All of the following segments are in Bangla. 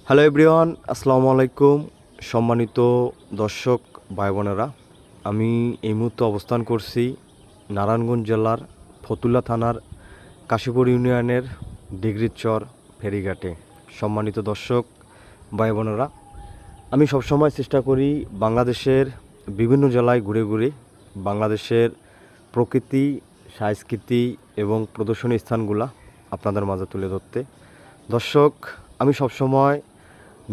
হ্যালো এভরিওয়ান, আসসালামু আলাইকুম। সম্মানিত দর্শক ভাই বোনেরা, আমি এই মুহূর্তে অবস্থান করছি নারায়ণগঞ্জ জেলার ফতুল্লা থানার কাশীপুর ইউনিয়নের ডিগ্রিচর ফেরিঘাটে। সম্মানিত দর্শক ভাই বোনেরা, আমি সবসময় চেষ্টা করি বাংলাদেশের বিভিন্ন জেলায় ঘুরে ঘুরে বাংলাদেশের প্রকৃতি, সংস্কৃতি এবং প্রদর্শনী স্থানগুলা আপনাদের মাঝে তুলে ধরতে। দর্শক, আমি সবসময়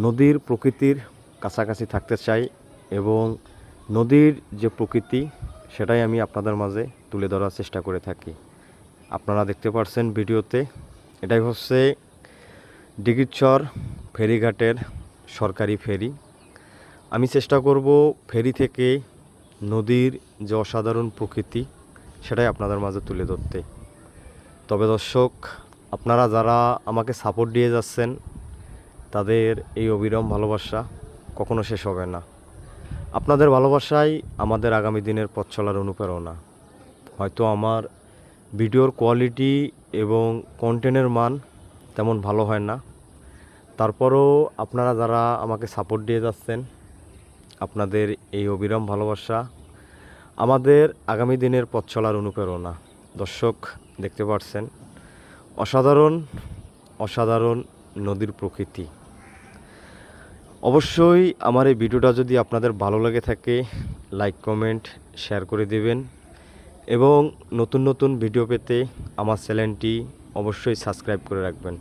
নদীর প্রকৃতির কাছাকাছি থাকতে চাই এবং নদীর যে প্রকৃতি সেটাই আমি আপনাদের মাঝে তুলে ধরার চেষ্টা করে থাকি। আপনারা দেখতে পাচ্ছেন ভিডিওতে, এটাই হচ্ছে ডিগ্রিচর ফেরিঘাটের সরকারি ফেরি। আমি চেষ্টা করব ফেরি থেকে নদীর যে অসাধারণ প্রকৃতি সেটাই আপনাদের মাঝে তুলে ধরতে। তবে দর্শক, আপনারা যারা আমাকে সাপোর্ট দিয়ে যাচ্ছেন তাদের এই অবিরাম ভালোবাসা কখনো শেষ হবে না। আপনাদের ভালোবাসাই আমাদের আগামী দিনের পথ চলার অনুপ্রেরণা। হয়তো আমার ভিডিওর কোয়ালিটি এবং কন্টেন্টের মান তেমন ভালো হয় না, তারপরও আপনারা যারা আমাকে সাপোর্ট দিয়ে যাচ্ছেন, আপনাদের এই অবিরাম ভালোবাসা আমাদের আগামী দিনের পথ চলার অনুপ্রেরণা। দর্শক, দেখতে পাচ্ছেন অসাধারণ অসাধারণ নদীর প্রকৃতি। অবশ্যই আমার এই ভিডিওটা যদি আপনাদের ভালো লাগে থাকে, লাইক কমেন্ট শেয়ার করে দেবেন এবং নতুন নতুন ভিডিও পেতে আমার চ্যানেলটি অবশ্যই সাবস্ক্রাইব করে রাখবেন।